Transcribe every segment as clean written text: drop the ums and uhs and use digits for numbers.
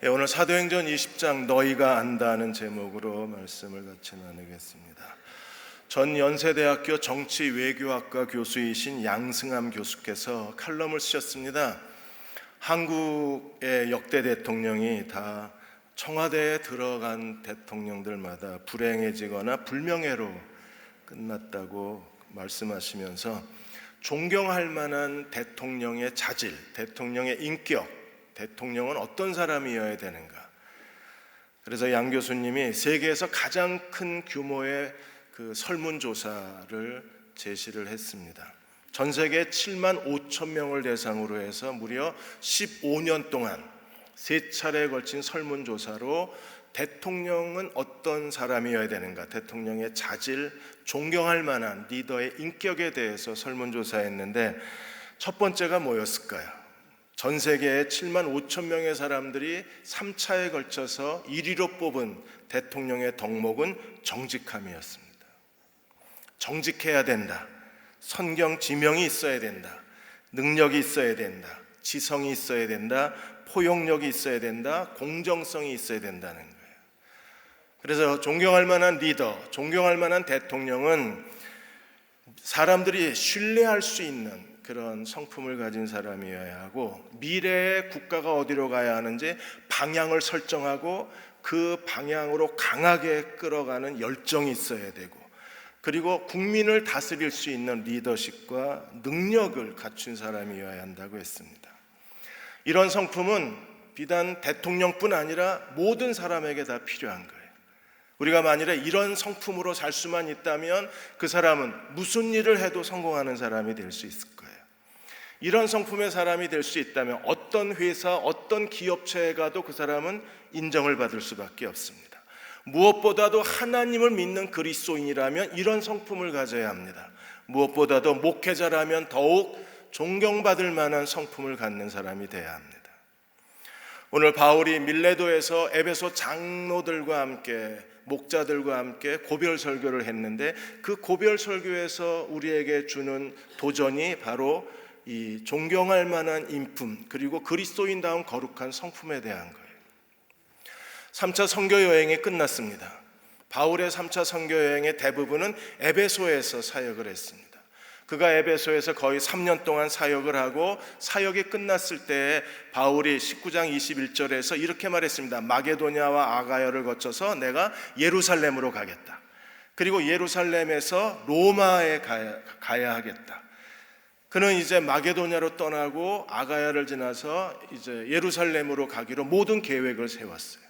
오늘 사도행전 20장 너희가 안다는 제목으로 말씀을 같이 나누겠습니다. 전 연세대학교 정치외교학과 교수이신 양승함 교수께서 칼럼을 쓰셨습니다. 한국의 역대 대통령이 다 청와대에 들어간 대통령들마다 불행해지거나 불명예로 끝났다고 말씀하시면서 존경할 만한 대통령의 자질, 대통령의 인격, 대통령은 어떤 사람이어야 되는가. 그래서 양 교수님이 세계에서 가장 큰 규모의 그 설문조사를 제시를 했습니다. 전 세계 7만 5천 명을 대상으로 해서 무려 15년 동안 세 차례에 걸친 설문조사로 대통령은 어떤 사람이어야 되는가, 대통령의 자질, 존경할 만한 리더의 인격에 대해서 설문조사했는데 첫 번째가 뭐였을까요? 전 세계의 7만 5천 명의 사람들이 3차에 걸쳐서 1위로 뽑은 대통령의 덕목은 정직함이었습니다. 정직해야 된다. 선경 지명이 있어야 된다. 능력이 있어야 된다. 지성이 있어야 된다. 포용력이 있어야 된다. 공정성이 있어야 된다는 거예요. 그래서 존경할 만한 리더, 존경할 만한 대통령은 사람들이 신뢰할 수 있는 그런 성품을 가진 사람이어야 하고, 미래의 국가가 어디로 가야 하는지 방향을 설정하고 그 방향으로 강하게 끌어가는 열정이 있어야 되고, 그리고 국민을 다스릴 수 있는 리더십과 능력을 갖춘 사람이어야 한다고 했습니다. 이런 성품은 비단 대통령뿐 아니라 모든 사람에게 다 필요한 거예요. 우리가 만일에 이런 성품으로 살 수만 있다면 그 사람은 무슨 일을 해도 성공하는 사람이 될 수 있을 거예요. 이런 성품의 사람이 될 수 있다면 어떤 회사, 어떤 기업체에 가도 그 사람은 인정을 받을 수밖에 없습니다. 무엇보다도 하나님을 믿는 그리스도인이라면 이런 성품을 가져야 합니다. 무엇보다도 목회자라면 더욱 존경받을 만한 성품을 갖는 사람이 되어야 합니다. 오늘 바울이 밀레도에서 에베소 장로들과 함께, 목자들과 함께 고별 설교를 했는데 그 고별 설교에서 우리에게 주는 도전이 바로 이 존경할 만한 인품, 그리고 그리스도인다운 거룩한 성품에 대한 거예요. 3차 선교 여행이 끝났습니다. 바울의 3차 선교 여행의 대부분은 에베소에서 사역을 했습니다. 그가 에베소에서 거의 3년 동안 사역을 하고 사역이 끝났을 때 바울이 19장 21절에서 이렇게 말했습니다. 마게도냐와 아가야를 거쳐서 내가 예루살렘으로 가겠다. 그리고 예루살렘에서 로마에 가야 하겠다. 그는 이제 마게도냐로 떠나고 아가야를 지나서 이제 예루살렘으로 가기로 모든 계획을 세웠어요.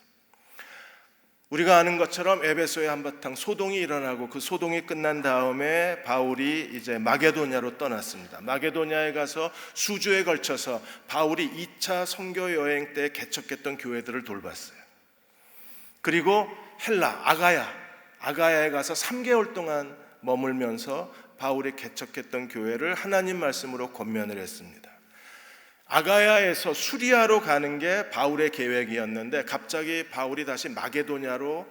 우리가 아는 것처럼 에베소에 한바탕 소동이 일어나고 그 소동이 끝난 다음에 바울이 이제 마게도냐로 떠났습니다. 마게도냐에 가서 수주에 걸쳐서 바울이 2차 선교 여행 때 개척했던 교회들을 돌봤어요. 그리고 헬라, 아가야에 가서 3개월 동안 머물면서 바울이 개척했던 교회를 하나님 말씀으로 권면을 했습니다. 아가야에서 수리아로 가는 게 바울의 계획이었는데 갑자기 바울이 다시 마게도냐로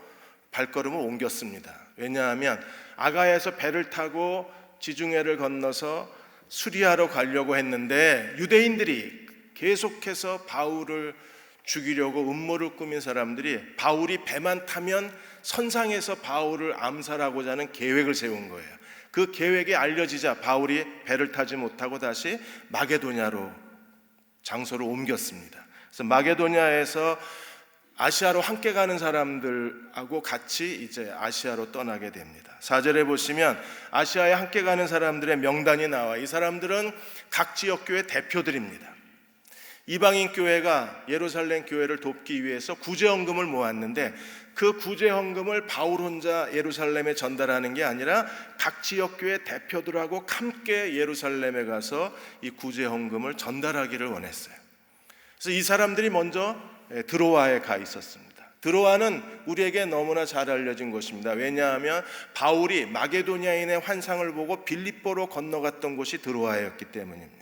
발걸음을 옮겼습니다. 왜냐하면 아가야에서 배를 타고 지중해를 건너서 수리아로 가려고 했는데 유대인들이 계속해서 바울을 죽이려고 음모를 꾸민 사람들이 바울이 배만 타면 선상에서 바울을 암살하고자 하는 계획을 세운 거예요. 그 계획이 알려지자 바울이 배를 타지 못하고 다시 마게도냐로 장소를 옮겼습니다. 그래서 마게도냐에서 아시아로 함께 가는 사람들하고 같이 이제 아시아로 떠나게 됩니다. 4절에 보시면 아시아에 함께 가는 사람들의 명단이 나와 이 사람들은 각 지역 교회 대표들입니다. 이방인 교회가 예루살렘 교회를 돕기 위해서 구제헌금을 모았는데 그 구제헌금을 바울 혼자 예루살렘에 전달하는 게 아니라 각 지역 교회 대표들하고 함께 예루살렘에 가서 이 구제헌금을 전달하기를 원했어요. 그래서 이 사람들이 먼저 드로아에 가 있었습니다. 드로아는 우리에게 너무나 잘 알려진 곳입니다. 왜냐하면 바울이 마게도냐인의 환상을 보고 빌립보로 건너갔던 곳이 드로아였기 때문입니다.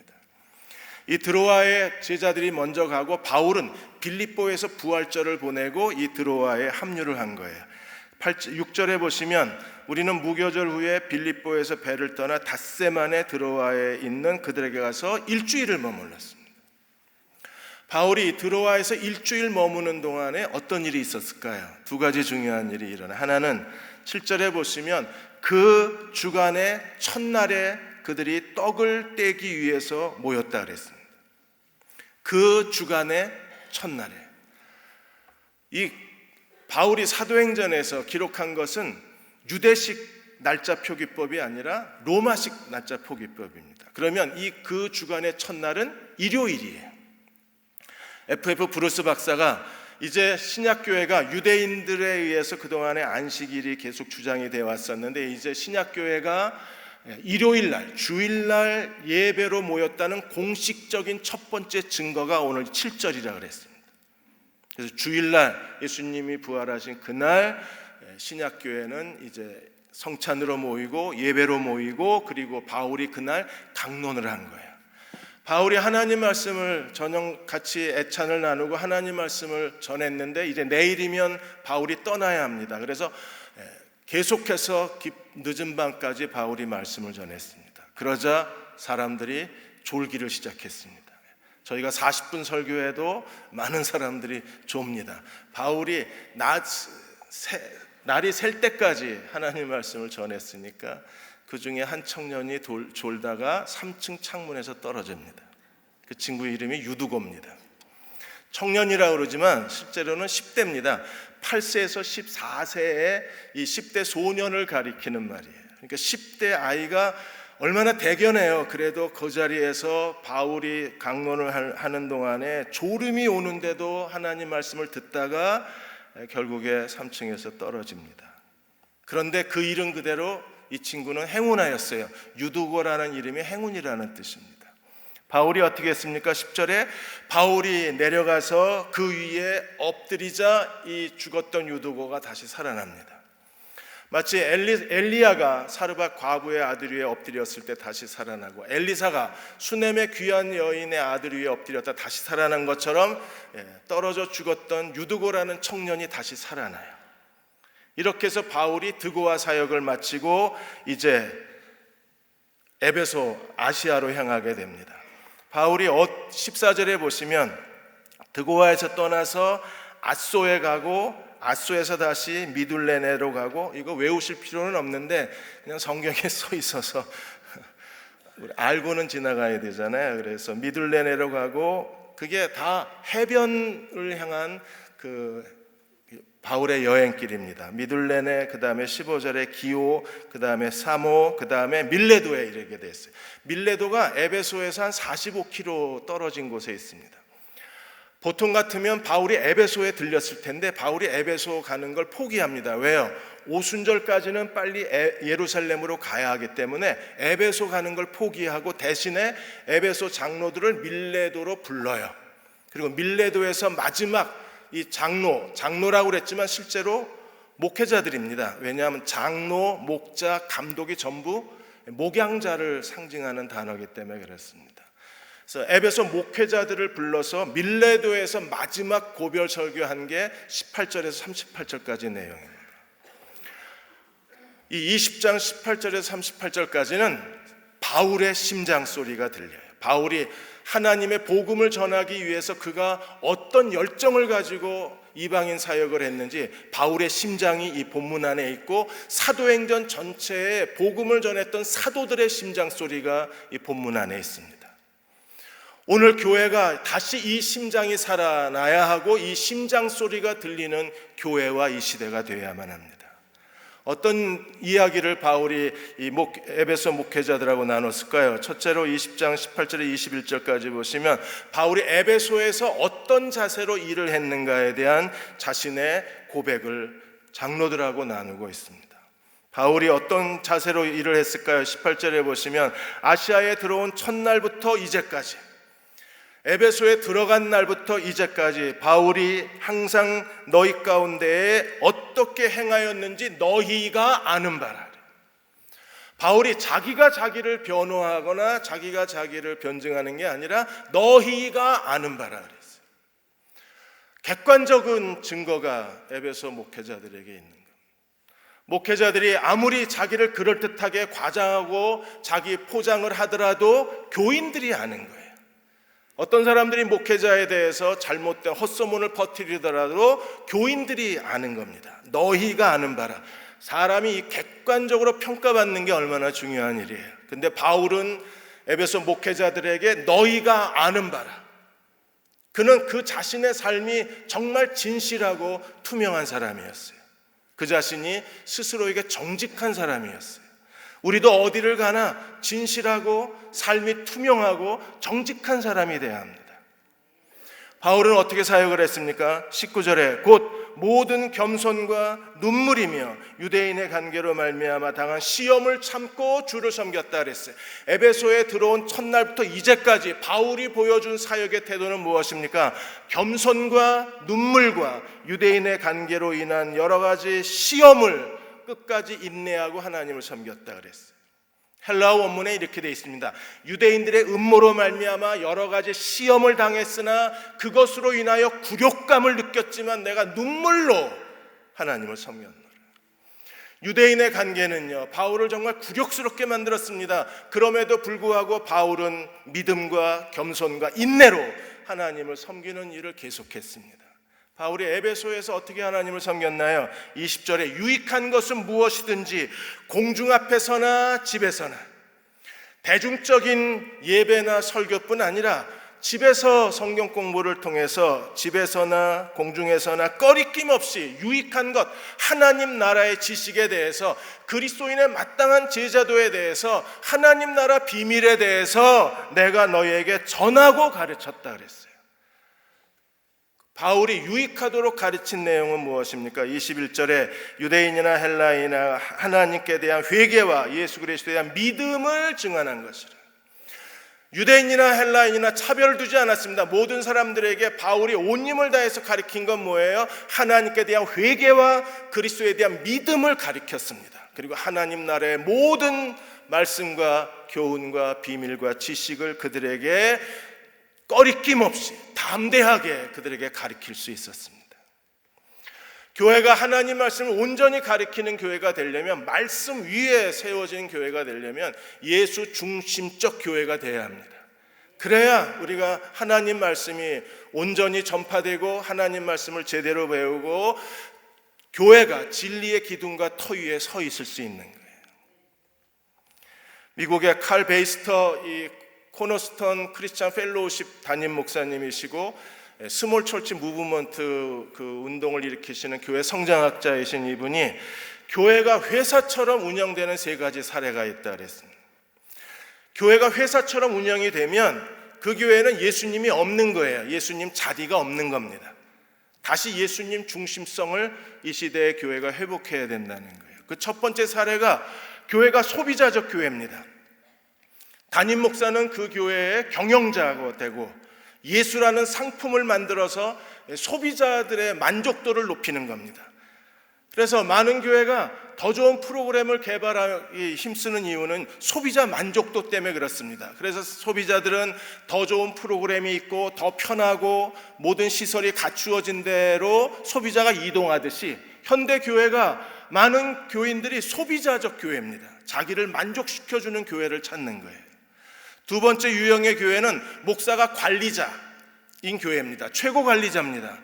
이 드로아의 제자들이 먼저 가고 바울은 빌립보에서 부활절을 보내고 이 드로아에 합류를 한 거예요. 6절에 보시면 우리는 무교절 후에 빌립보에서 배를 떠나 닷새 만에 드로아에 있는 그들에게 가서 일주일을 머물렀습니다. 바울이 드로아에서 일주일 머무는 동안에 어떤 일이 있었을까요? 두 가지 중요한 일이 일어나. 하나는 7절에 보시면 그 주간의 첫날에 그들이 떡을 떼기 위해서 모였다 그랬습니다. 그 주간의 첫날에. 이 바울이 사도행전에서 기록한 것은 유대식 날짜 표기법이 아니라 로마식 날짜 표기법입니다. 그러면 그 주간의 첫날은 일요일이에요. F.F. 브루스 박사가 이제 신약교회가 유대인들에 의해서 그동안의 안식일이 계속 주장이 되어 왔었는데, 이제 신약교회가 일요일날, 주일날 예배로 모였다는 공식적인 첫 번째 증거가 오늘 7절이라 그랬습니다. 그래서 주일날 예수님이 부활하신 그날 신약교회는 이제 성찬으로 모이고 예배로 모이고, 그리고 바울이 그날 강론을 한 거예요. 바울이 하나님 말씀을 저녁 같이 애찬을 나누고 하나님 말씀을 전했는데, 이제 내일이면 바울이 떠나야 합니다. 그래서 계속해서 늦은 밤까지 바울이 말씀을 전했습니다. 그러자 사람들이 졸기를 시작했습니다. 저희가 40분 설교해도 많은 사람들이 좁니다. 바울이 날이 셀 때까지 하나님 말씀을 전했으니까 그 중에 한 청년이 졸다가 3층 창문에서 떨어집니다. 그 친구 이름이 유두고입니다. 청년이라고 그러지만 실제로는 10대입니다. 8세에서 14세의 이 10대 소년을 가리키는 말이에요. 그러니까 10대 아이가 얼마나 대견해요. 그래도 그 자리에서 바울이 강론을 하는 동안에 졸음이 오는데도 하나님 말씀을 듣다가 결국에 3층에서 떨어집니다. 그런데 그 이름 그대로 이 친구는 행운아였어요. 유두고라는 이름이 행운이라는 뜻입니다. 바울이 어떻게 했습니까? 10절에 바울이 내려가서 그 위에 엎드리자 이 죽었던 유두고가 다시 살아납니다. 마치 엘리야가 사르밧 과부의 아들 위에 엎드렸을 때 다시 살아나고, 엘리사가 수넴의 귀한 여인의 아들 위에 엎드렸다 다시 살아난 것처럼 떨어져 죽었던 유두고라는 청년이 다시 살아나요. 이렇게 해서 바울이 드고아 사역을 마치고 이제 에베소 아시아로 향하게 됩니다. 바울이 14절에 보시면 드고아에서 떠나서 앗소에 가고, 앗소에서 다시 미둘레네로 가고, 이거 외우실 필요는 없는데 그냥 성경에 써 있어서 알고는 지나가야 되잖아요. 그래서 미둘레네로 가고, 그게 다 해변을 향한 그 바울의 여행길입니다. 미둘레네, 그 다음에 15절에 기오, 그 다음에 사모, 그 다음에 밀레도에 이르게 됐어요. 밀레도가 에베소에서 한 45km 떨어진 곳에 있습니다. 보통 같으면 바울이 에베소에 들렸을 텐데 바울이 에베소 가는 걸 포기합니다. 왜요? 오순절까지는 빨리 예루살렘으로 가야 하기 때문에 에베소 가는 걸 포기하고 대신에 에베소 장로들을 밀레도로 불러요. 그리고 밀레도에서 마지막 이 장로라고 그랬지만 실제로 목회자들입니다. 왜냐하면 장로, 목자, 감독이 전부 목양자를 상징하는 단어이기 때문에 그렇습니다. 그래서 에베소 목회자들을 불러서 밀레도에서 마지막 고별 설교한 게 18절에서 38절까지 내용입니다. 이 20장 18절에서 38절까지는 바울의 심장 소리가 들려요. 바울이 하나님의 복음을 전하기 위해서 그가 어떤 열정을 가지고 이방인 사역을 했는지 바울의 심장이 이 본문 안에 있고, 사도행전 전체에 복음을 전했던 사도들의 심장 소리가 이 본문 안에 있습니다. 오늘 교회가 다시 이 심장이 살아나야 하고 이 심장 소리가 들리는 교회와 이 시대가 되어야만 합니다. 어떤 이야기를 바울이 이 에베소 목회자들하고 나눴을까요? 첫째로 20장 18절에 21절까지 보시면 바울이 에베소에서 어떤 자세로 일을 했는가에 대한 자신의 고백을 장로들하고 나누고 있습니다. 바울이 어떤 자세로 일을 했을까요? 18절에 보시면 아시아에 들어온 첫날부터 이제까지, 에베소에 들어간 날부터 이제까지 바울이 항상 너희 가운데에 어떻게 행하였는지 너희가 아는 바라. 바울이 자기가 자기를 변호하거나 자기가 자기를 변증하는 게 아니라 너희가 아는 바라 그랬어요. 객관적인 증거가 에베소 목회자들에게 있는 겁니다. 목회자들이 아무리 자기를 그럴듯하게 과장하고 자기 포장을 하더라도 교인들이 아는 거예요. 어떤 사람들이 목회자에 대해서 잘못된 헛소문을 퍼뜨리더라도 교인들이 아는 겁니다. 너희가 아는 바라. 사람이 객관적으로 평가받는 게 얼마나 중요한 일이에요. 근데 바울은 에베소 목회자들에게 너희가 아는 바라. 그는 그 자신의 삶이 정말 진실하고 투명한 사람이었어요. 그 자신이 스스로에게 정직한 사람이었어요. 우리도 어디를 가나 진실하고 삶이 투명하고 정직한 사람이 되어야 합니다. 바울은 어떻게 사역을 했습니까? 19절에 곧 모든 겸손과 눈물이며 유대인의 관계로 말미암아 당한 시험을 참고 주를 섬겼다 그랬어요. 에베소에 들어온 첫날부터 이제까지 바울이 보여준 사역의 태도는 무엇입니까? 겸손과 눈물과 유대인의 관계로 인한 여러 가지 시험을 끝까지 인내하고 하나님을 섬겼다 그랬어요. 헬라어 원문에 이렇게 되어 있습니다. 유대인들의 음모로 말미암아 여러 가지 시험을 당했으나 그것으로 인하여 굴욕감을 느꼈지만 내가 눈물로 하나님을 섬겼노라. 유대인의 관계는요, 바울을 정말 굴욕스럽게 만들었습니다. 그럼에도 불구하고 바울은 믿음과 겸손과 인내로 하나님을 섬기는 일을 계속했습니다. 바울이 에베소에서 어떻게 하나님을 섬겼나요? 20절에 유익한 것은 무엇이든지 공중 앞에서나 집에서나, 대중적인 예배나 설교뿐 아니라 집에서 성경 공부를 통해서 집에서나 공중에서나 꺼리낌 없이 유익한 것, 하나님 나라의 지식에 대해서, 그리스도인의 마땅한 제자도에 대해서, 하나님 나라 비밀에 대해서 내가 너희에게 전하고 가르쳤다 그랬어요. 바울이 유익하도록 가르친 내용은 무엇입니까? 21절에 유대인이나 헬라인이나 하나님께 대한 회개와 예수 그리스도에 대한 믿음을 증언한 것이라. 유대인이나 헬라인이나 차별을 두지 않았습니다. 모든 사람들에게 바울이 온 힘을 다해서 가르친 건 뭐예요? 하나님께 대한 회개와 그리스도에 대한 믿음을 가르쳤습니다. 그리고 하나님 나라의 모든 말씀과 교훈과 비밀과 지식을 그들에게 꺼리낌 없이 담대하게 그들에게 가르칠 수 있었습니다. 교회가 하나님 말씀을 온전히 가르치는 교회가 되려면, 말씀 위에 세워진 교회가 되려면 예수 중심적 교회가 되어야 합니다. 그래야 우리가 하나님 말씀이 온전히 전파되고 하나님 말씀을 제대로 배우고 교회가 진리의 기둥과 터 위에 서 있을 수 있는 거예요. 미국의 칼 베이스터 이 코너스턴 크리스찬 펠로우십 담임 목사님이시고 스몰 철치 무브먼트 그 운동을 일으키시는 교회 성장학자이신 이분이 교회가 회사처럼 운영되는 세 가지 사례가 있다 그랬습니다. 교회가 회사처럼 운영이 되면 그 교회는 예수님이 없는 거예요. 예수님 자리가 없는 겁니다. 다시 예수님 중심성을 이 시대의 교회가 회복해야 된다는 거예요. 그 첫 번째 사례가 교회가 소비자적 교회입니다. 담임 목사는 그 교회의 경영자가 되고 예수라는 상품을 만들어서 소비자들의 만족도를 높이는 겁니다. 그래서 많은 교회가 더 좋은 프로그램을 개발하기 힘쓰는 이유는 소비자 만족도 때문에 그렇습니다. 그래서 소비자들은 더 좋은 프로그램이 있고 더 편하고 모든 시설이 갖추어진 대로 소비자가 이동하듯이 현대 교회가 많은 교인들이 소비자적 교회입니다. 자기를 만족시켜주는 교회를 찾는 거예요. 두 번째 유형의 교회는 목사가 관리자인 교회입니다. 최고 관리자입니다.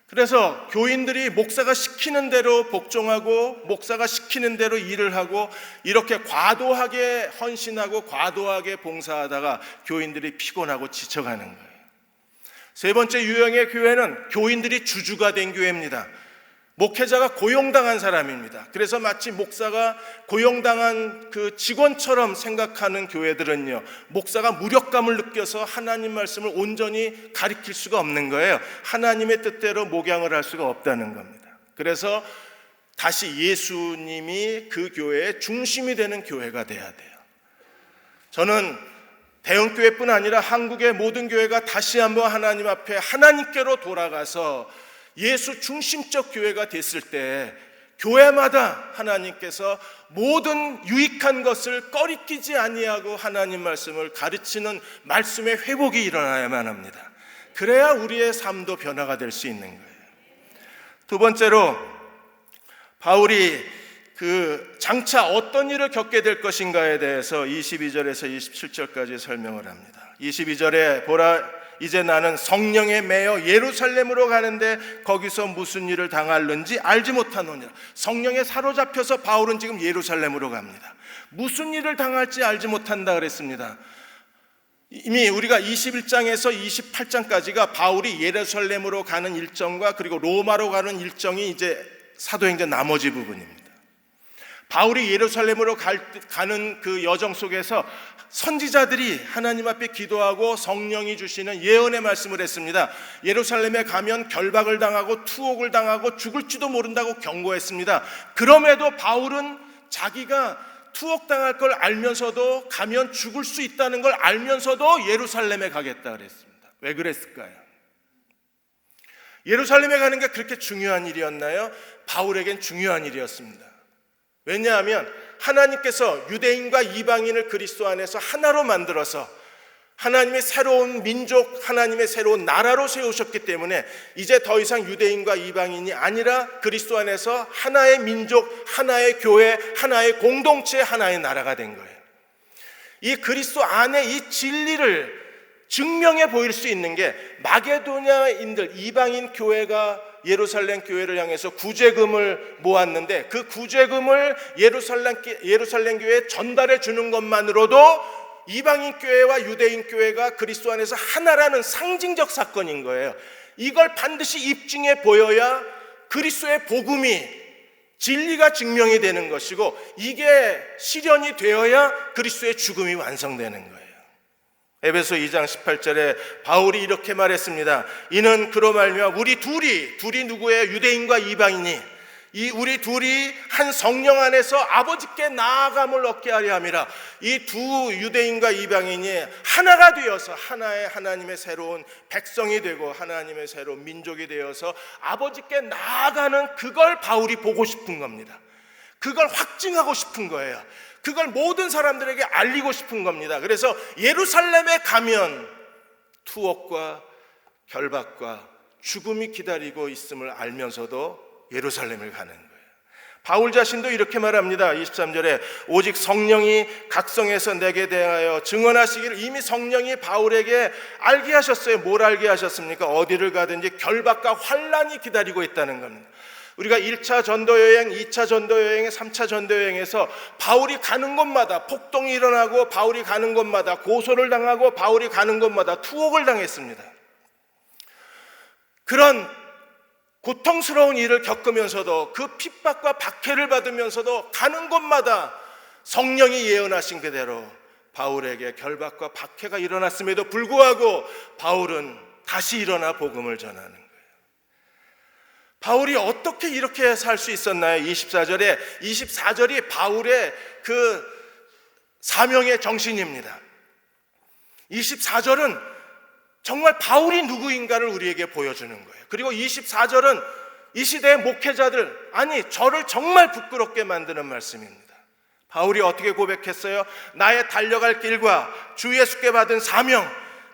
그래서 교인들이 목사가 시키는 대로 복종하고 목사가 시키는 대로 일을 하고 이렇게 과도하게 헌신하고 과도하게 봉사하다가 교인들이 피곤하고 지쳐가는 거예요. 세 번째 유형의 교회는 교인들이 주주가 된 교회입니다. 목회자가 고용당한 사람입니다. 그래서 마치 목사가 고용당한 그 직원처럼 생각하는 교회들은요, 목사가 무력감을 느껴서 하나님 말씀을 온전히 가르칠 수가 없는 거예요. 하나님의 뜻대로 목양을 할 수가 없다는 겁니다. 그래서 다시 예수님이 그 교회의 중심이 되는 교회가 돼야 돼요. 저는 대형교회뿐 아니라 한국의 모든 교회가 다시 한번 하나님 앞에 하나님께로 돌아가서 예수 중심적 교회가 됐을 때 교회마다 하나님께서 모든 유익한 것을 꺼리끼지 아니하고 하나님 말씀을 가르치는 말씀의 회복이 일어나야만 합니다. 그래야 우리의 삶도 변화가 될 수 있는 거예요. 두 번째로 바울이 그 장차 어떤 일을 겪게 될 것인가에 대해서 22절에서 27절까지 설명을 합니다. 22절에 보라 이제 나는 성령에 매여 예루살렘으로 가는데 거기서 무슨 일을 당할는지 알지 못하노니라. 성령에 사로잡혀서 바울은 지금 예루살렘으로 갑니다. 무슨 일을 당할지 알지 못한다 그랬습니다. 이미 우리가 21장에서 28장까지가 바울이 예루살렘으로 가는 일정과 그리고 로마로 가는 일정이 이제 사도행전 나머지 부분입니다. 바울이 예루살렘으로 가는 그 여정 속에서 선지자들이 하나님 앞에 기도하고 성령이 주시는 예언의 말씀을 했습니다. 예루살렘에 가면 결박을 당하고 투옥을 당하고 죽을지도 모른다고 경고했습니다. 그럼에도 바울은 자기가 투옥당할 걸 알면서도, 가면 죽을 수 있다는 걸 알면서도 예루살렘에 가겠다 그랬습니다. 왜 그랬을까요? 예루살렘에 가는 게 그렇게 중요한 일이었나요? 바울에겐 중요한 일이었습니다. 왜냐하면 하나님께서 유대인과 이방인을 그리스도 안에서 하나로 만들어서 하나님의 새로운 민족, 하나님의 새로운 나라로 세우셨기 때문에 이제 더 이상 유대인과 이방인이 아니라 그리스도 안에서 하나의 민족, 하나의 교회, 하나의 공동체, 하나의 나라가 된 거예요. 이 그리스도 안에 이 진리를 증명해 보일 수 있는 게 마게도냐인들, 이방인 교회가 예루살렘 교회를 향해서 구제금을 모았는데 그 구제금을 예루살렘 교회에 전달해 주는 것만으로도 이방인 교회와 유대인 교회가 그리스도 안에서 하나라는 상징적 사건인 거예요. 이걸 반드시 입증해 보여야 그리스도의 복음이, 진리가 증명이 되는 것이고, 이게 실현이 되어야 그리스도의 죽음이 완성되는 거예요. 에베소 2장 18절에 바울이 이렇게 말했습니다. 이는 그로 말미암아 우리 둘이 누구예요? 유대인과 이방인이, 이 우리 둘이 한 성령 안에서 아버지께 나아감을 얻게 하려 함이라. 이 두 유대인과 이방인이 하나가 되어서 하나의 하나님의 새로운 백성이 되고 하나님의 새로운 민족이 되어서 아버지께 나아가는, 그걸 바울이 보고 싶은 겁니다. 그걸 확증하고 싶은 거예요. 그걸 모든 사람들에게 알리고 싶은 겁니다. 그래서 예루살렘에 가면 투옥과 결박과 죽음이 기다리고 있음을 알면서도 예루살렘을 가는 거예요. 바울 자신도 이렇게 말합니다. 23절에 오직 성령이 각성해서 내게 대하여 증언하시기를, 이미 성령이 바울에게 알게 하셨어요. 뭘 알게 하셨습니까? 어디를 가든지 결박과 환난이 기다리고 있다는 겁니다. 우리가 1차 전도여행, 2차 전도여행, 3차 전도여행에서 바울이 가는 곳마다 폭동이 일어나고, 바울이 가는 곳마다 고소를 당하고, 바울이 가는 곳마다 투옥을 당했습니다. 그런 고통스러운 일을 겪으면서도, 그 핍박과 박해를 받으면서도 가는 곳마다 성령이 예언하신 그대로 바울에게 결박과 박해가 일어났음에도 불구하고 바울은 다시 일어나 복음을 전하는 거예요. 바울이 어떻게 이렇게 살 수 있었나요? 24절이 바울의 그 사명의 정신입니다. 24절은 정말 바울이 누구인가를 우리에게 보여주는 거예요. 그리고 24절은 이 시대의 목회자들, 아니 저를 정말 부끄럽게 만드는 말씀입니다. 바울이 어떻게 고백했어요? 나의 달려갈 길과 주 예수께 받은 사명,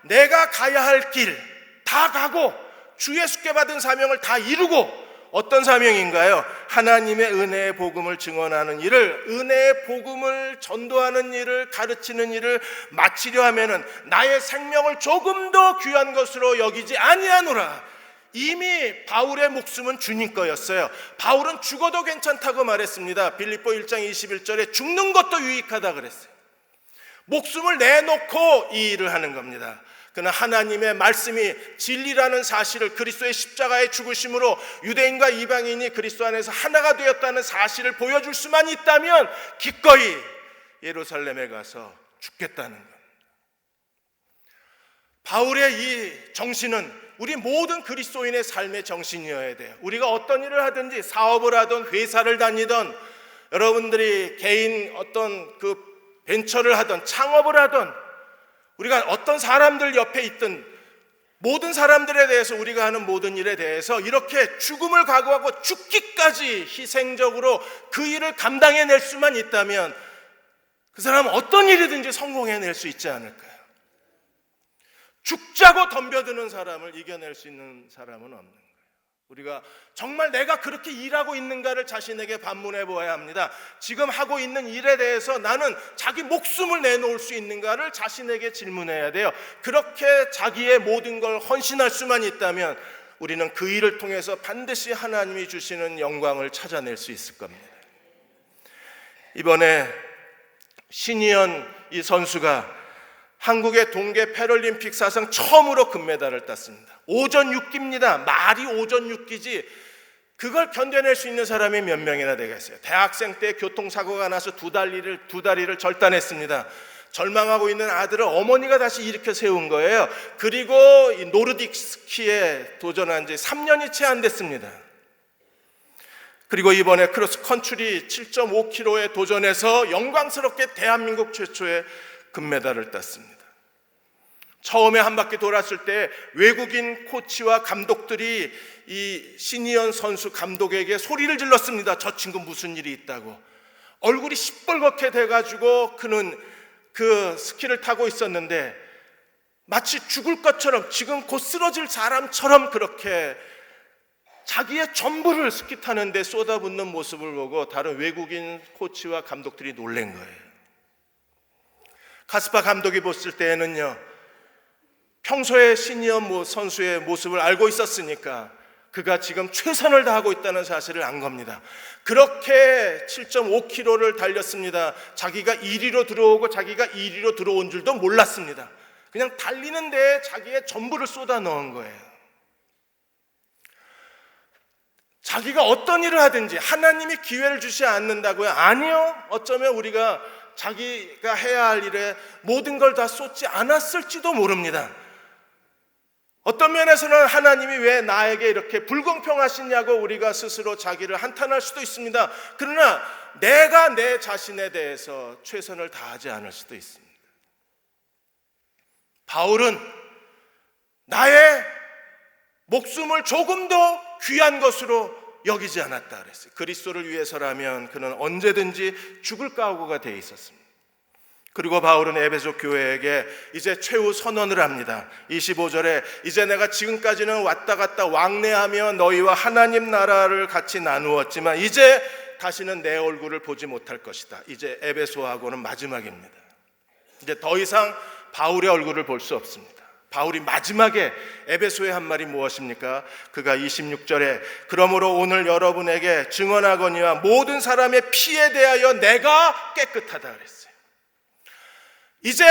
내가 가야 할 길 다 가고 주 예수께 받은 사명을 다 이루고, 어떤 사명인가요? 하나님의 은혜의 복음을 증언하는 일을, 은혜의 복음을 전도하는 일을, 가르치는 일을 마치려 하면은 나의 생명을 조금 더 귀한 것으로 여기지 아니하노라. 이미 바울의 목숨은 주님 거였어요. 바울은 죽어도 괜찮다고 말했습니다. 빌립보 1장 21절에 죽는 것도 유익하다 그랬어요. 목숨을 내놓고 이 일을 하는 겁니다. 그러나 하나님의 말씀이 진리라는 사실을, 그리스도의 십자가의 죽으심으로 유대인과 이방인이 그리스도 안에서 하나가 되었다는 사실을 보여줄 수만 있다면 기꺼이 예루살렘에 가서 죽겠다는 것. 바울의 이 정신은 우리 모든 그리스도인의 삶의 정신이어야 돼요. 우리가 어떤 일을 하든지, 사업을 하든 회사를 다니든, 여러분들이 개인 어떤 그 벤처를 하든 창업을 하든, 우리가 어떤 사람들 옆에 있든 모든 사람들에 대해서, 우리가 하는 모든 일에 대해서 이렇게 죽음을 각오하고 죽기까지 희생적으로 그 일을 감당해낼 수만 있다면 그 사람은 어떤 일이든지 성공해낼 수 있지 않을까요? 죽자고 덤벼드는 사람을 이겨낼 수 있는 사람은 없는 거예요. 우리가 정말 내가 그렇게 일하고 있는가를 자신에게 반문해 보아야 합니다. 지금 하고 있는 일에 대해서 나는 자기 목숨을 내놓을 수 있는가를 자신에게 질문해야 돼요. 그렇게 자기의 모든 걸 헌신할 수만 있다면 우리는 그 일을 통해서 반드시 하나님이 주시는 영광을 찾아낼 수 있을 겁니다. 이번에 신이현 이 선수가 한국의 동계 패럴림픽 사상 처음으로 금메달을 땄습니다. 오전 6기입니다. 말이 오전 6기지 그걸 견뎌낼 수 있는 사람이 몇 명이나 되겠어요. 대학생 때 교통사고가 나서 두 다리를 절단했습니다. 절망하고 있는 아들을 어머니가 다시 일으켜 세운 거예요. 그리고 이 노르딕 스키에 도전한 지 3년이 채 안 됐습니다. 그리고 이번에 크로스 컨트리 7.5km에 도전해서 영광스럽게 대한민국 최초의 금메달을 땄습니다. 처음에 한 바퀴 돌았을 때 외국인 코치와 감독들이 이 신이현 선수 감독에게 소리를 질렀습니다. 저 친구 무슨 일이 있다고. 얼굴이 시뻘겋게 돼가지고 그는 그 스키를 타고 있었는데 마치 죽을 것처럼 지금 곧 쓰러질 사람처럼 그렇게 자기의 전부를 스키 타는데 쏟아붓는 모습을 보고 다른 외국인 코치와 감독들이 놀란 거예요. 카스파 감독이 봤을 때에는요, 평소에 신이현 선수의 모습을 알고 있었으니까 그가 지금 최선을 다하고 있다는 사실을 안 겁니다. 그렇게 7.5km를 달렸습니다. 자기가 1위로 들어오고 자기가 2위로 들어온 줄도 몰랐습니다. 그냥 달리는 데에 자기의 전부를 쏟아 넣은 거예요. 자기가 어떤 일을 하든지 하나님이 기회를 주지 않는다고요? 아니요. 어쩌면 우리가 자기가 해야 할 일에 모든 걸 다 쏟지 않았을지도 모릅니다. 어떤 면에서는 하나님이 왜 나에게 이렇게 불공평하시냐고 우리가 스스로 자기를 한탄할 수도 있습니다. 그러나 내가 내 자신에 대해서 최선을 다하지 않을 수도 있습니다. 바울은 나의 목숨을 조금 더 귀한 것으로 여기지 않았다 그랬어요. 그리스도를 위해서라면 그는 언제든지 죽을 각오가 돼 있었습니다. 그리고 바울은 에베소 교회에게 이제 최후 선언을 합니다. 25절에 이제 내가 지금까지는 왔다 갔다 왕래하며 너희와 하나님 나라를 같이 나누었지만 이제 다시는 내 얼굴을 보지 못할 것이다. 이제 에베소하고는 마지막입니다. 이제 더 이상 바울의 얼굴을 볼 수 없습니다. 바울이 마지막에 에베소에 한 말이 무엇입니까? 그가 26절에 그러므로 오늘 여러분에게 증언하거니와 모든 사람의 피에 대하여 내가 깨끗하다 그랬어요. 이제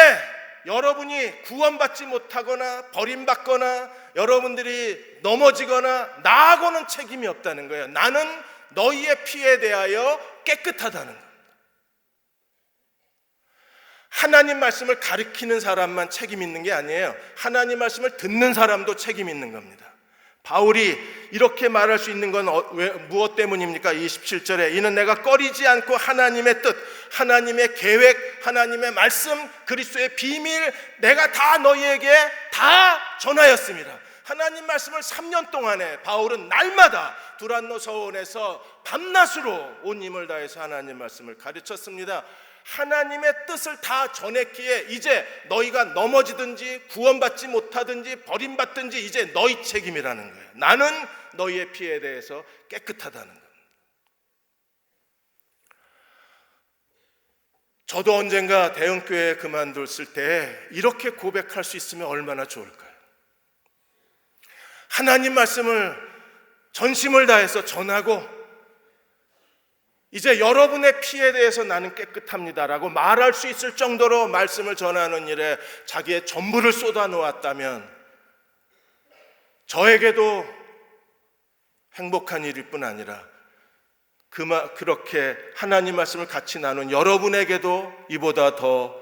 여러분이 구원받지 못하거나 버림받거나 여러분들이 넘어지거나 나하고는 책임이 없다는 거예요. 나는 너희의 피에 대하여 깨끗하다는 거예요. 하나님 말씀을 가르치는 사람만 책임 있는 게 아니에요. 하나님 말씀을 듣는 사람도 책임 있는 겁니다. 바울이 이렇게 말할 수 있는 건 무엇 때문입니까? 27절에 이는 내가 꺼리지 않고 하나님의 뜻, 하나님의 계획, 하나님의 말씀, 그리스도의 비밀 내가 다 너희에게 다 전하였습니다. 하나님 말씀을 3년 동안에 바울은 날마다 두란노 서원에서 밤낮으로 온 힘을 다해서 하나님 말씀을 가르쳤습니다. 하나님의 뜻을 다 전했기에 이제 너희가 넘어지든지 구원받지 못하든지 버림받든지 이제 너희 책임이라는 거예요. 나는 너희의 피에 대해서 깨끗하다는 겁니다. 저도 언젠가 대형교회 그만뒀을 때 이렇게 고백할 수 있으면 얼마나 좋을까요? 하나님 말씀을 전심을 다해서 전하고 이제 여러분의 피에 대해서 나는 깨끗합니다라고 말할 수 있을 정도로 말씀을 전하는 일에 자기의 전부를 쏟아 놓았다면 저에게도 행복한 일일 뿐 아니라 그렇게 하나님 말씀을 같이 나눈 여러분에게도 이보다 더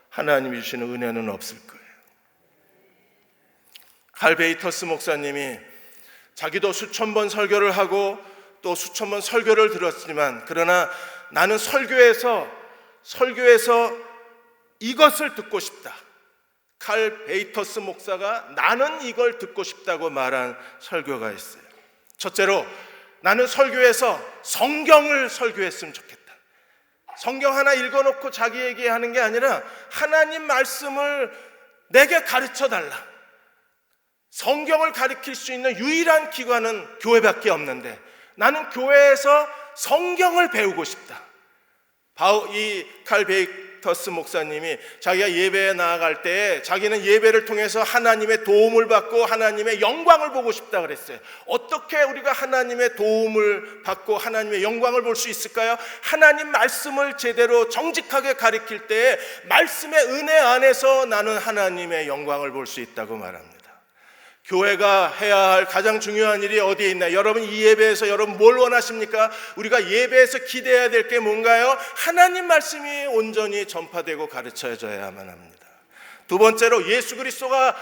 하나님이 주시는 은혜는 없을 거예요. 칼 베이터스 목사님이 자기도 수천 번 설교를 하고 또 수천 번 설교를 들었지만 그러나 나는 설교에서 이것을 듣고 싶다. 칼 베이터스 목사가 나는 이걸 듣고 싶다고 말한 설교가 있어요. 첫째로 나는 설교에서 성경을 설교했으면 좋겠다. 성경 하나 읽어놓고 자기에게 하는 게 아니라 하나님 말씀을 내게 가르쳐 달라. 성경을 가르칠 수 있는 유일한 기관은 교회밖에 없는데 나는 교회에서 성경을 배우고 싶다. 이 칼 베이터스 목사님이 자기가 예배에 나아갈 때 자기는 예배를 통해서 하나님의 도움을 받고 하나님의 영광을 보고 싶다 그랬어요. 어떻게 우리가 하나님의 도움을 받고 하나님의 영광을 볼 수 있을까요? 하나님 말씀을 제대로 정직하게 가르칠 때 말씀의 은혜 안에서 나는 하나님의 영광을 볼 수 있다고 말합니다. 교회가 해야 할 가장 중요한 일이 어디에 있나요? 여러분, 이 예배에서 여러분 뭘 원하십니까? 우리가 예배에서 기대해야 될 게 뭔가요? 하나님 말씀이 온전히 전파되고 가르쳐져야만 합니다. 두 번째로 예수 그리스도가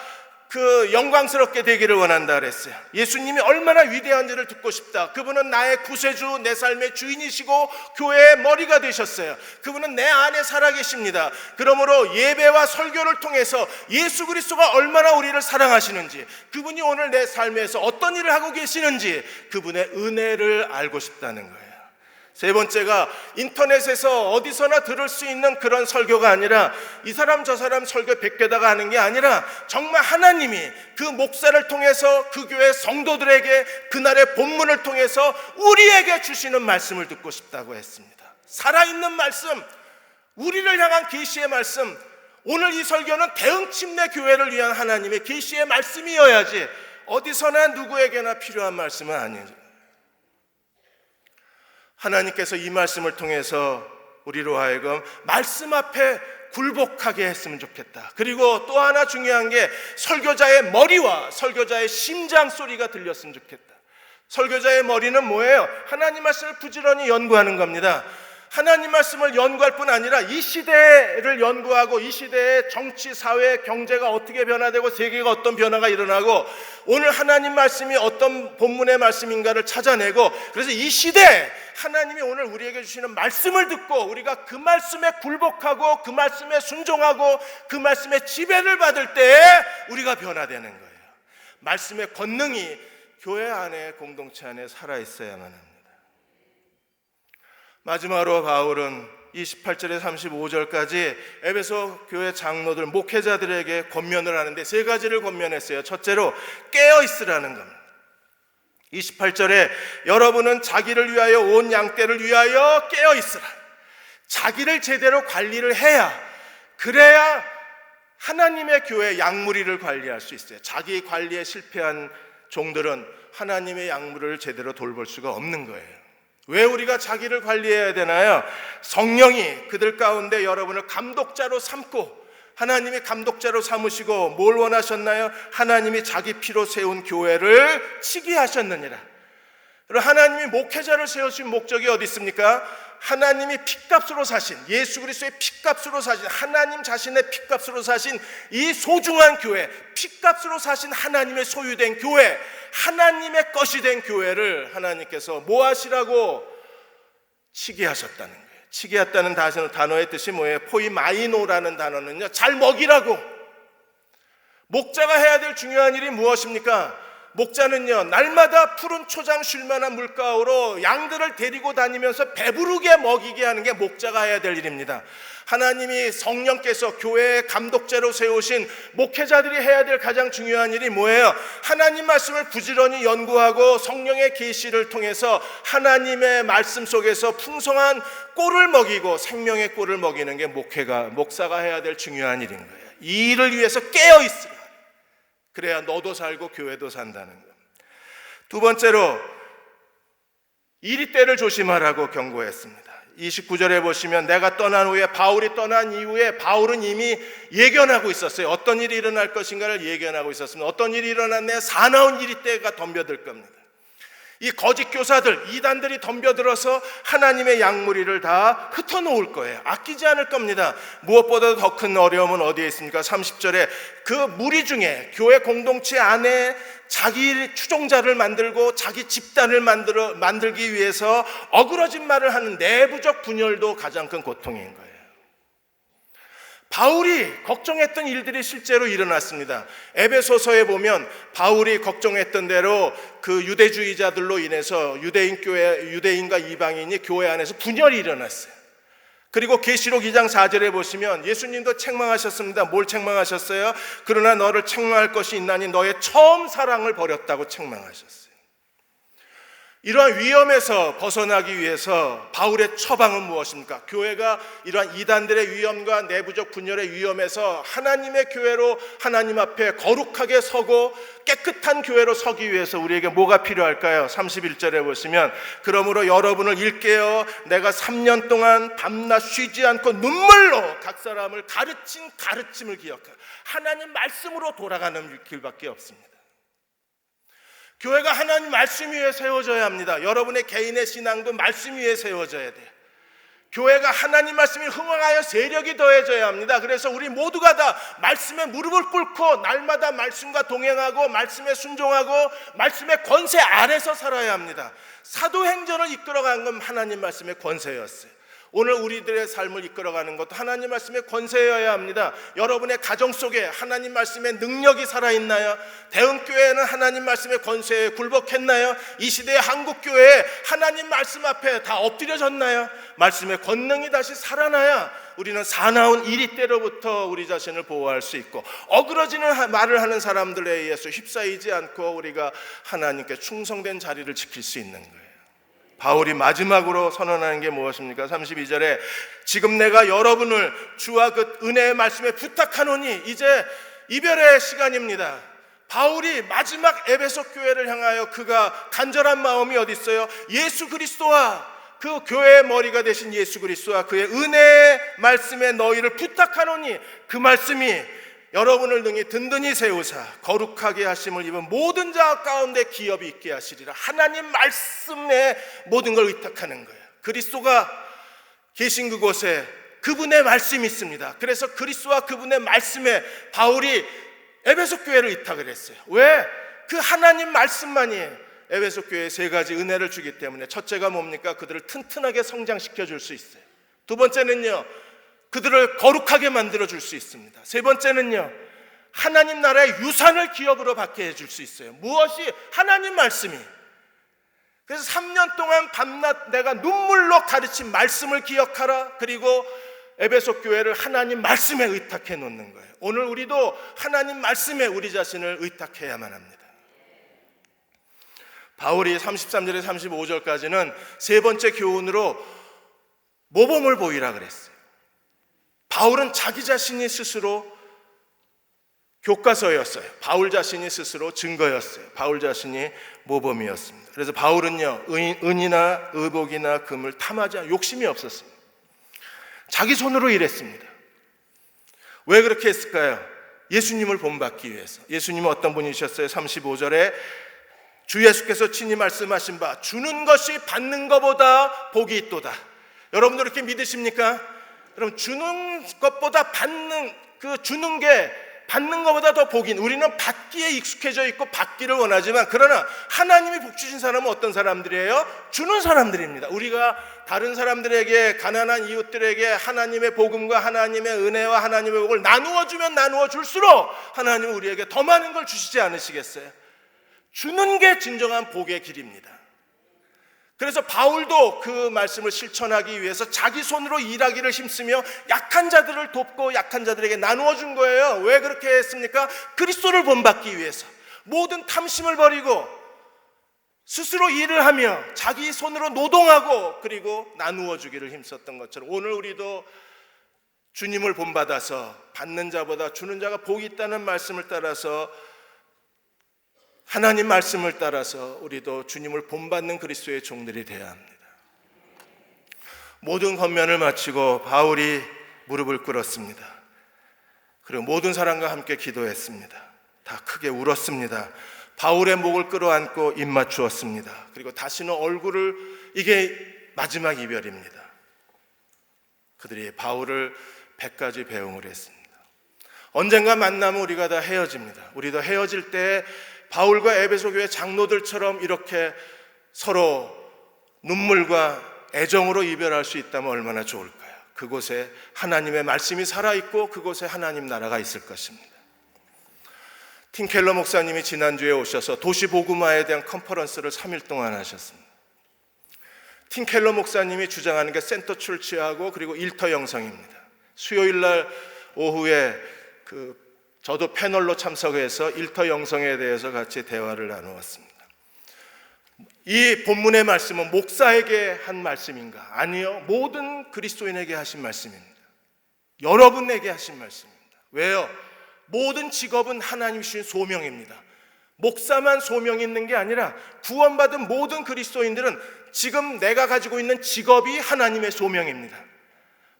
영광스럽게 되기를 원한다 그랬어요. 예수님이 얼마나 위대한지를 듣고 싶다. 그분은 나의 구세주, 내 삶의 주인이시고 교회의 머리가 되셨어요. 그분은 내 안에 살아계십니다. 그러므로 예배와 설교를 통해서 예수 그리스도가 얼마나 우리를 사랑하시는지, 그분이 오늘 내 삶에서 어떤 일을 하고 계시는지 그분의 은혜를 알고 싶다는 거예요. 세 번째가 인터넷에서 어디서나 들을 수 있는 그런 설교가 아니라 이 사람 저 사람 설교 100개다가 하는 게 아니라 정말 하나님이 그 목사를 통해서 그 교회 성도들에게 그날의 본문을 통해서 우리에게 주시는 말씀을 듣고 싶다고 했습니다. 살아있는 말씀, 우리를 향한 계시의 말씀. 오늘 이 설교는 대흥침내 교회를 위한 하나님의 계시의 말씀이어야지 어디서나 누구에게나 필요한 말씀은 아니죠. 하나님께서 이 말씀을 통해서 우리로 하여금 말씀 앞에 굴복하게 했으면 좋겠다. 그리고 또 하나 중요한 게 설교자의 머리와 설교자의 심장 소리가 들렸으면 좋겠다. 설교자의 머리는 뭐예요? 하나님 말씀을 부지런히 연구하는 겁니다. 하나님 말씀을 연구할 뿐 아니라 이 시대를 연구하고 이 시대의 정치, 사회, 경제가 어떻게 변화되고 세계가 어떤 변화가 일어나고 오늘 하나님 말씀이 어떤 본문의 말씀인가를 찾아내고, 그래서 이 시대에 하나님이 오늘 우리에게 주시는 말씀을 듣고 우리가 그 말씀에 굴복하고 그 말씀에 순종하고 그 말씀의 지배를 받을 때에 우리가 변화되는 거예요. 말씀의 권능이 교회 안에, 공동체 안에 살아있어야만 합니다. 마지막으로 바울은 28절에 35절까지 에베소 교회 장로들, 목회자들에게 권면을 하는데 세 가지를 권면했어요. 첫째로 깨어있으라는 겁니다. 28절에 여러분은 자기를 위하여 온 양떼를 위하여 깨어있으라. 자기를 제대로 관리를 해야, 그래야 하나님의 교회 양무리를 관리할 수 있어요. 자기 관리에 실패한 종들은 하나님의 양무리를 제대로 돌볼 수가 없는 거예요. 왜 우리가 자기를 관리해야 되나요? 성령이 그들 가운데 여러분을 감독자로 삼고 하나님이 감독자로 삼으시고 뭘 원하셨나요? 하나님이 자기 피로 세운 교회를 치게 하셨느니라. 그리고 하나님이 목회자를 세우신 목적이 어디 있습니까? 하나님이 핏값으로 사신, 예수 그리스도의 핏값으로 사신, 하나님 자신의 핏값으로 사신 이 소중한 교회, 핏값으로 사신 하나님의 소유된 교회, 하나님의 것이 된 교회를 하나님께서 뭐 하시라고? 치게 하셨다는 거예요. 치게 했다는 단어의 뜻이 뭐예요? 포이마이노라는 단어는요, 잘 먹이라고. 목자가 해야 될 중요한 일이 무엇입니까? 목자는요, 날마다 푸른 초장 쉴 만한 물가로 양들을 데리고 다니면서 배부르게 먹이게 하는 게 목자가 해야 될 일입니다. 하나님이 성령께서 교회의 감독자로 세우신 목회자들이 해야 될 가장 중요한 일이 뭐예요? 하나님 말씀을 부지런히 연구하고 성령의 계시를 통해서 하나님의 말씀 속에서 풍성한 꿀을 먹이고 생명의 꿀을 먹이는 게 목사가 해야 될 중요한 일인 거예요. 이 일을 위해서 깨어있으라. 그래야 너도 살고 교회도 산다는 것. 두 번째로 이리때를 조심하라고 경고했습니다. 29절에 보시면 내가 떠난 후에, 바울이 떠난 이후에 바울은 이미 예견하고 있었어요. 어떤 일이 일어날 것인가를 예견하고 있었습니다. 어떤 일이 일어났네? 사나운 이리때가 덤벼들 겁니다. 이 거짓 교사들, 이단들이 덤벼들어서 하나님의 양무리를 다 흩어놓을 거예요. 아끼지 않을 겁니다. 무엇보다도 더 큰 어려움은 어디에 있습니까? 30절에 그 무리 중에 교회 공동체 안에 자기 추종자를 만들고 자기 집단을 만들기 위해서 어그러진 말을 하는 내부적 분열도 가장 큰 고통인 거예요. 바울이 걱정했던 일들이 실제로 일어났습니다. 에베소서에 보면 바울이 걱정했던 대로 그 유대주의자들로 인해서 유대인과 이방인이 교회 안에서 분열이 일어났어요. 그리고 계시록 2장 4절에 보시면 예수님도 책망하셨습니다. 뭘 책망하셨어요? 그러나 너를 책망할 것이 있나니 너의 처음 사랑을 버렸다고 책망하셨어요. 이러한 위험에서 벗어나기 위해서 바울의 처방은 무엇입니까? 교회가 이러한 이단들의 위험과 내부적 분열의 위험에서 하나님의 교회로 하나님 앞에 거룩하게 서고 깨끗한 교회로 서기 위해서 우리에게 뭐가 필요할까요? 31절에 보시면 그러므로 여러분을 일깨어 내가 3년 동안 밤낮 쉬지 않고 눈물로 각 사람을 가르친 가르침을 기억하라. 하나님 말씀으로 돌아가는 길밖에 없습니다. 교회가 하나님 말씀 위에 세워져야 합니다. 여러분의 개인의 신앙도 말씀 위에 세워져야 돼요. 교회가 하나님 말씀에 흥황하여 세력이 더해져야 합니다. 그래서 우리 모두가 다 말씀에 무릎을 꿇고 날마다 말씀과 동행하고 말씀에 순종하고 말씀의 권세 아래서 살아야 합니다. 사도행전을 이끌어간 건 하나님 말씀의 권세였어요. 오늘 우리들의 삶을 이끌어가는 것도 하나님 말씀의 권세여야 합니다. 여러분의 가정 속에 하나님 말씀의 능력이 살아있나요? 대흥교회는 하나님 말씀의 권세에 굴복했나요? 이 시대의 한국교회에 하나님 말씀 앞에 다 엎드려졌나요? 말씀의 권능이 다시 살아나야 우리는 사나운 이리때로부터 우리 자신을 보호할 수 있고 어그러지는 말을 하는 사람들에 의해서 휩싸이지 않고 우리가 하나님께 충성된 자리를 지킬 수 있는 거예요. 바울이 마지막으로 선언하는 게 무엇입니까? 32절에 지금 내가 여러분을 주와 그 은혜의 말씀에 부탁하노니 이제 이별의 시간입니다. 바울이 마지막 에베소 교회를 향하여 그가 간절한 마음이 어디 있어요? 예수 그리스도와 그 교회의 머리가 되신 예수 그리스도와 그의 은혜의 말씀에 너희를 부탁하노니 그 말씀이 여러분을 능히 든든히 세우사 거룩하게 하심을 입은 모든 자 가운데 기업이 있게 하시리라. 하나님 말씀에 모든 걸 의탁하는 거예요. 그리스도가 계신 그곳에 그분의 말씀이 있습니다. 그래서 그리스도와 그분의 말씀에 바울이 에베소 교회를 의탁을 했어요. 왜? 그 하나님 말씀만이 에베소 교회에 세 가지 은혜를 주기 때문에 첫째가 뭡니까? 그들을 튼튼하게 성장시켜 줄 수 있어요. 두 번째는요, 그들을 거룩하게 만들어 줄 수 있습니다. 세 번째는요, 하나님 나라의 유산을 기업으로 받게 해줄 수 있어요. 무엇이? 하나님 말씀이. 그래서 3년 동안 밤낮 내가 눈물로 가르친 말씀을 기억하라. 그리고 에베소 교회를 하나님 말씀에 의탁해 놓는 거예요. 오늘 우리도 하나님 말씀에 우리 자신을 의탁해야만 합니다. 바울이 33절에서 35절까지는 세 번째 교훈으로 모범을 보이라 그랬어요. 바울은 자기 자신이 스스로 교과서였어요. 바울 자신이 스스로 증거였어요. 바울 자신이 모범이었습니다. 그래서 바울은요, 은이나 의복이나 금을 탐하지 않고 욕심이 없었습니다. 자기 손으로 일했습니다. 왜 그렇게 했을까요? 예수님을 본받기 위해서. 예수님은 어떤 분이셨어요? 35절에 주 예수께서 친히 말씀하신 바 주는 것이 받는 것보다 복이 있도다. 여러분들 이렇게 믿으십니까? 여러분, 주는 것보다 주는 게 받는 것보다 더 복인. 우리는 받기에 익숙해져 있고 받기를 원하지만, 그러나 하나님이 복 주신 사람은 어떤 사람들이에요? 주는 사람들입니다. 우리가 다른 사람들에게, 가난한 이웃들에게 하나님의 복음과 하나님의 은혜와 하나님의 복을 나누어 주면 나누어 줄수록 하나님은 우리에게 더 많은 걸 주시지 않으시겠어요? 주는 게 진정한 복의 길입니다. 그래서 바울도 그 말씀을 실천하기 위해서 자기 손으로 일하기를 힘쓰며 약한 자들을 돕고 약한 자들에게 나누어 준 거예요. 왜 그렇게 했습니까? 그리스도를 본받기 위해서. 모든 탐심을 버리고 스스로 일을 하며 자기 손으로 노동하고 그리고 나누어 주기를 힘썼던 것처럼 오늘 우리도 주님을 본받아서 받는 자보다 주는 자가 복이 있다는 말씀을 따라서, 하나님 말씀을 따라서 우리도 주님을 본받는 그리스도의 종들이 되어야 합니다. 모든 권면을 마치고 바울이 무릎을 꿇었습니다. 그리고 모든 사람과 함께 기도했습니다. 다 크게 울었습니다. 바울의 목을 끌어안고 입 맞추었습니다. 그리고 다시는 얼굴을, 이게 마지막 이별입니다. 그들이 바울을 100가지 배웅을 했습니다. 언젠가 만나면 우리가 다 헤어집니다. 우리도 헤어질 때 바울과 에베소 교회 장로들처럼 이렇게 서로 눈물과 애정으로 이별할 수 있다면 얼마나 좋을까요? 그곳에 하나님의 말씀이 살아있고 그곳에 하나님 나라가 있을 것입니다. 팀 켈러 목사님이 지난주에 오셔서 도시복음화에 대한 컨퍼런스를 3일 동안 하셨습니다. 팀 켈러 목사님이 주장하는 게 센터 출치하고 그리고 일터 영성입니다. 수요일 날 오후에 저도 패널로 참석해서 일터 영성에 대해서 같이 대화를 나누었습니다. 이 본문의 말씀은 목사에게 한 말씀인가? 아니요, 모든 그리스도인에게 하신 말씀입니다. 여러분에게 하신 말씀입니다. 왜요? 모든 직업은 하나님 주신 소명입니다. 목사만 소명이 있는 게 아니라 구원받은 모든 그리스도인들은 지금 내가 가지고 있는 직업이 하나님의 소명입니다.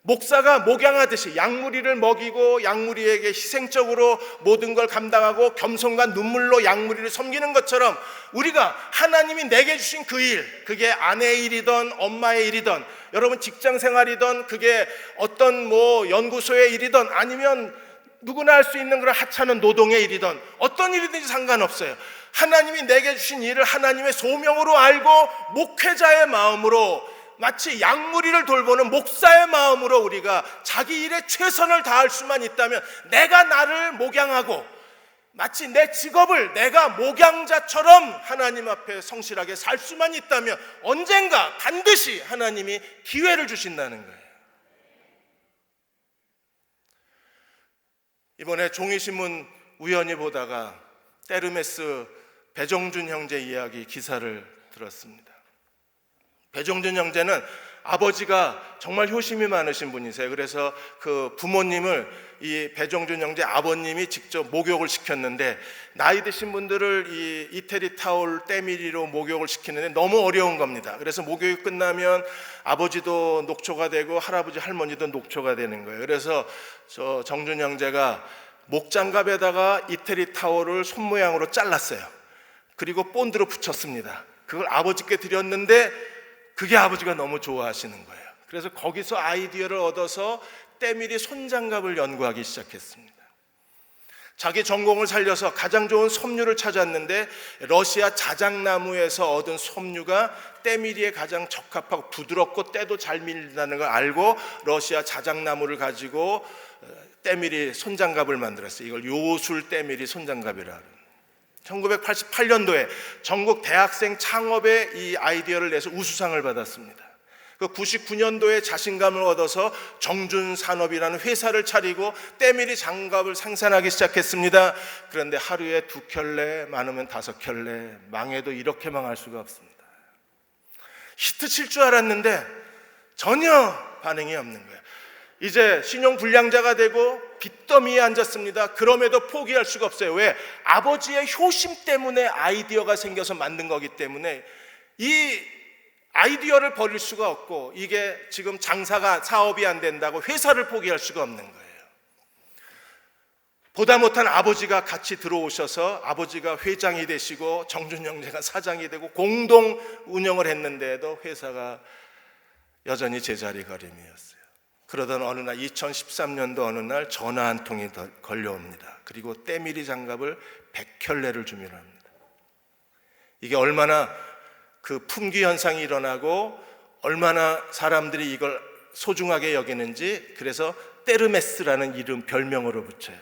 목사가 목양하듯이 양무리를 먹이고 양무리에게 희생적으로 모든 걸 감당하고 겸손과 눈물로 양무리를 섬기는 것처럼 우리가 하나님이 내게 주신 그 일, 그게 아내의 일이든 엄마의 일이든 여러분 직장 생활이든 그게 어떤 연구소의 일이든 아니면 누구나 할 수 있는 그런 하찮은 노동의 일이든 어떤 일이든지 상관없어요. 하나님이 내게 주신 일을 하나님의 소명으로 알고 목회자의 마음으로 마치 양무리를 돌보는 목사의 마음으로 우리가 자기 일에 최선을 다할 수만 있다면, 내가 나를 목양하고 마치 내 직업을 내가 목양자처럼 하나님 앞에 성실하게 살 수만 있다면 언젠가 반드시 하나님이 기회를 주신다는 거예요. 이번에 종이신문 우연히 보다가 테르메스 배정준 형제 이야기 기사를 들었습니다. 배정준 형제는 아버지가 정말 효심이 많으신 분이세요. 그래서 그 부모님을 이 배정준 형제 아버님이 직접 목욕을 시켰는데, 나이 드신 분들을 이 이태리 타올 때밀이로 목욕을 시키는데 너무 어려운 겁니다. 그래서 목욕이 끝나면 아버지도 녹초가 되고 할아버지 할머니도 녹초가 되는 거예요. 그래서 저 정준 형제가 목장갑에다가 이태리 타올을 손 모양으로 잘랐어요. 그리고 본드로 붙였습니다. 그걸 아버지께 드렸는데 그게 아버지가 너무 좋아하시는 거예요. 그래서 거기서 아이디어를 얻어서 때밀이 손장갑을 연구하기 시작했습니다. 자기 전공을 살려서 가장 좋은 섬유를 찾았는데 러시아 자작나무에서 얻은 섬유가 때밀이에 가장 적합하고 부드럽고 때도 잘 밀린다는 걸 알고 러시아 자작나무를 가지고 때밀이 손장갑을 만들었어요. 이걸 요술 때밀이 손장갑이라. 1988년도에 전국 대학생 창업에 이 아이디어를 내서 우수상을 받았습니다. 99년도에 자신감을 얻어서 정준산업이라는 회사를 차리고 때밀이 장갑을 생산하기 시작했습니다. 그런데 하루에 2켤레, 많으면 5켤레, 망해도 이렇게 망할 수가 없습니다. 히트 칠 줄 알았는데 전혀 반응이 없는 거예요. 이제 신용불량자가 되고 빚더미에 앉았습니다. 그럼에도 포기할 수가 없어요. 왜? 아버지의 효심 때문에 아이디어가 생겨서 만든 거기 때문에 이 아이디어를 버릴 수가 없고, 이게 지금 사업이 안 된다고 회사를 포기할 수가 없는 거예요. 보다 못한 아버지가 같이 들어오셔서 아버지가 회장이 되시고 정준 형제가 사장이 되고 공동 운영을 했는데도 회사가 여전히 제자리걸음이었어요. 그러던 어느 날 2013년도 어느 날 전화 한 통이 걸려옵니다. 그리고 때밀이 장갑을 100켤레를 주문을 합니다. 이게 얼마나 그 품귀 현상이 일어나고 얼마나 사람들이 이걸 소중하게 여기는지, 그래서 테르메스라는 이름 별명으로 붙여요.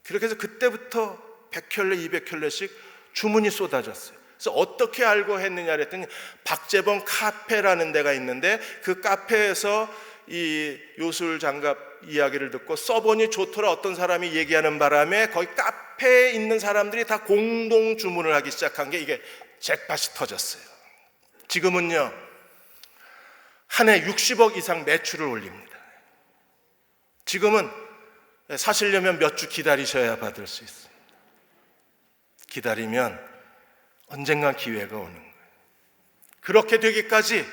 그렇게 해서 그때부터 100켤레 200켤레씩 주문이 쏟아졌어요. 그래서 어떻게 알고 했느냐 그랬더니 박재범 카페라는 데가 있는데 그 카페에서 이 요술 장갑 이야기를 듣고 써보니 좋더라 어떤 사람이 얘기하는 바람에 거기 카페에 있는 사람들이 다 공동 주문을 하기 시작한 게 이게 잭팟이 터졌어요. 지금은요 한 해 60억 이상 매출을 올립니다. 지금은 사시려면 몇 주 기다리셔야 받을 수 있습니다. 기다리면 언젠간 기회가 오는 거예요. 그렇게 되기까지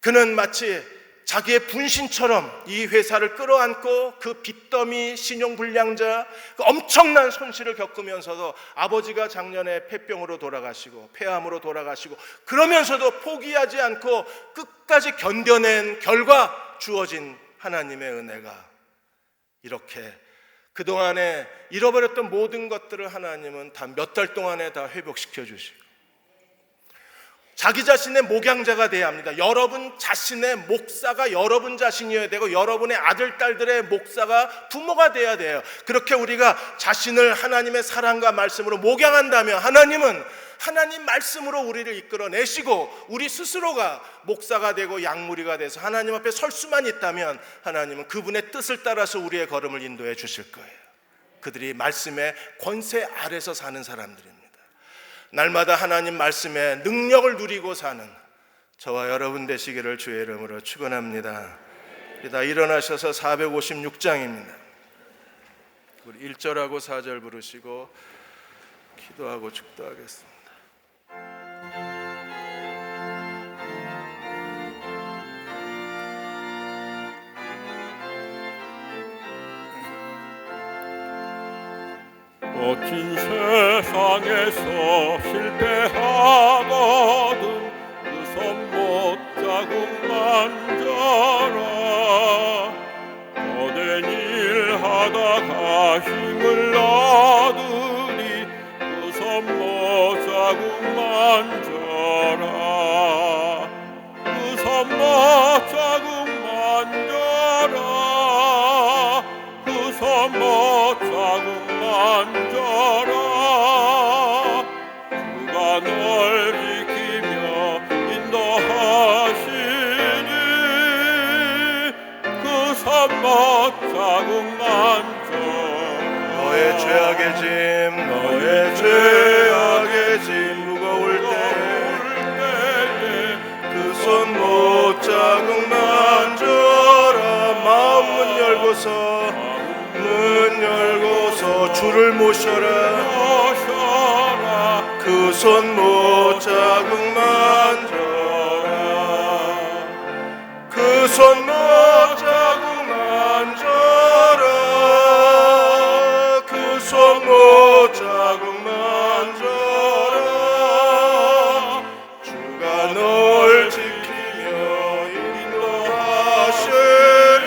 그는 마치 자기의 분신처럼 이 회사를 끌어안고 그 빚더미 신용불량자 그 엄청난 손실을 겪으면서도 아버지가 작년에 폐병으로 돌아가시고 폐암으로 돌아가시고 그러면서도 포기하지 않고 끝까지 견뎌낸 결과 주어진 하나님의 은혜가 이렇게 그동안에 잃어버렸던 모든 것들을 하나님은 다 몇 달 동안에 다 회복시켜 주시고 자기 자신의 목양자가 되어야 합니다. 여러분 자신의 목사가 여러분 자신이어야 되고 여러분의 아들, 딸들의 목사가 부모가 되어야 돼요. 그렇게 우리가 자신을 하나님의 사랑과 말씀으로 목양한다면 하나님은 하나님 말씀으로 우리를 이끌어내시고 우리 스스로가 목사가 되고 양무리가 돼서 하나님 앞에 설 수만 있다면 하나님은 그분의 뜻을 따라서 우리의 걸음을 인도해 주실 거예요. 그들이 말씀의 권세 아래서 사는 사람들입니다. 날마다 하나님 말씀의 능력을 누리고 사는 저와 여러분 되시기를 주의 이름으로 축원합니다. 다 일어나셔서 456장입니다. 우리 1절하고 4절 부르시고 기도하고 축도하겠습니다. 거친 세상에서 실패하거든 그 손못 자국 만져라. 거된 일 하다가 힘을 얻으니 그 손못 자국 만져라. 그 손못 자국 만져라. 그 손못 자국 만져라. 주가 널 지키며 인도하시니 그 손못 자국 만져라. 너의 죄악의 짐 너의 죄악의 짐 무거울 때 그 손못 자국 만져라. 마음 문 열고서 주를 모셔라. 그 손 못 자국 만져라. 그 손 못 자국 만져라. 그 손 못 자국 만져라. 주가 널 지키며 인도하시니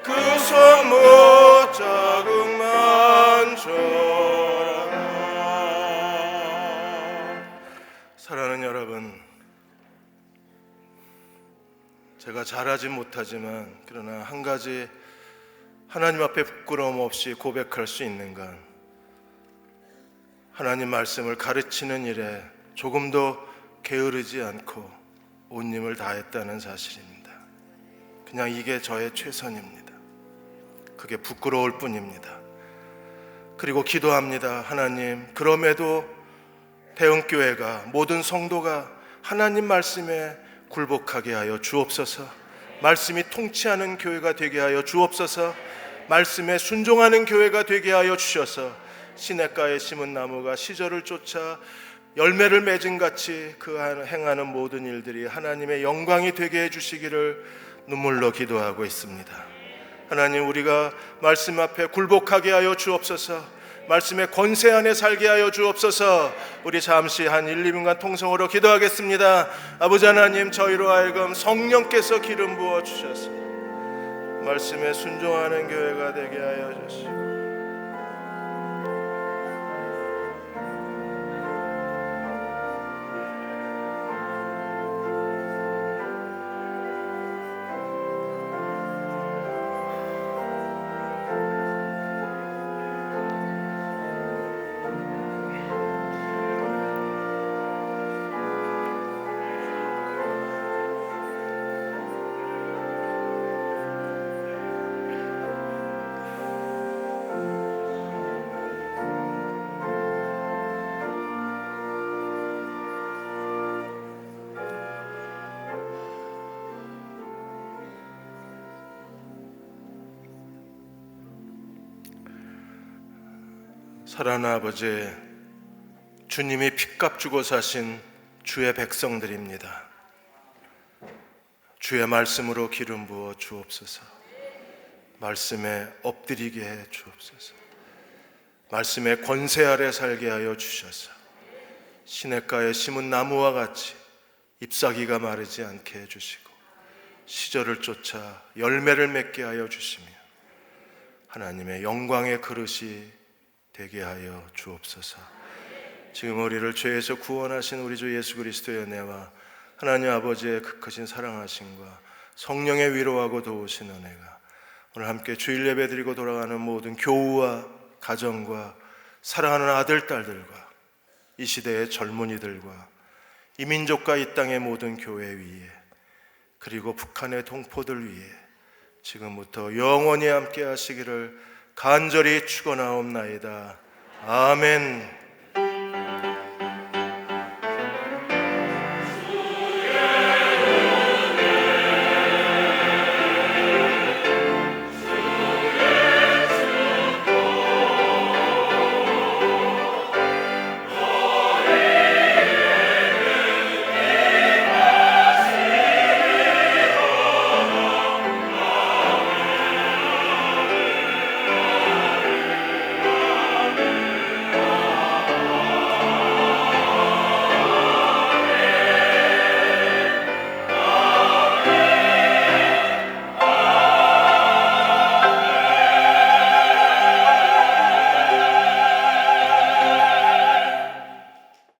그 손 못 자국 만져라. 사랑하는 여러분, 제가 잘하지 못하지만 그러나 한 가지 하나님 앞에 부끄러움 없이 고백할 수 있는 건 하나님 말씀을 가르치는 일에 조금도 게으르지 않고 온 힘을 다했다는 사실입니다. 그냥 이게 저의 최선입니다. 그게 부끄러울 뿐입니다. 그리고 기도합니다. 하나님, 그럼에도 대흥교회가 모든 성도가 하나님 말씀에 굴복하게 하여 주옵소서. 말씀이 통치하는 교회가 되게 하여 주옵소서. 말씀에 순종하는 교회가 되게 하여 주셔서 시냇가에 심은 나무가 시절을 쫓아 열매를 맺은 같이 그 행하는 모든 일들이 하나님의 영광이 되게 해주시기를 눈물로 기도하고 있습니다. 하나님, 우리가 말씀 앞에 굴복하게 하여 주옵소서. 말씀의 권세 안에 살게 하여 주옵소서. 우리 잠시 한 1, 2분간 통성으로 기도하겠습니다. 아버지 하나님, 저희로 하여금 성령께서 기름 부어 주셔서 말씀에 순종하는 교회가 되게 하여 주시고 사랑하는 아버지, 주님이 핏값 주고 사신 주의 백성들입니다. 주의 말씀으로 기름 부어 주옵소서. 말씀에 엎드리게 해 주옵소서. 말씀의 권세 아래 살게 하여 주셔서 시냇가에 심은 나무와 같이 잎사귀가 마르지 않게 해주시고 시절을 쫓아 열매를 맺게 하여 주시며 하나님의 영광의 그릇이 되게 하여 주옵소서. 지금 우리를 죄에서 구원하신 우리 주 예수 그리스도의 은혜와 하나님 아버지의 그 크신 사랑하심과 성령의 위로하고 도우신 은혜가 오늘 함께 주일 예배 드리고 돌아가는 모든 교우와 가정과 사랑하는 아들, 딸들과 이 시대의 젊은이들과 이 민족과 이 땅의 모든 교회 위에, 그리고 북한의 동포들 위에 지금부터 영원히 함께 하시기를 간절히 축원하옵나이다. 아멘.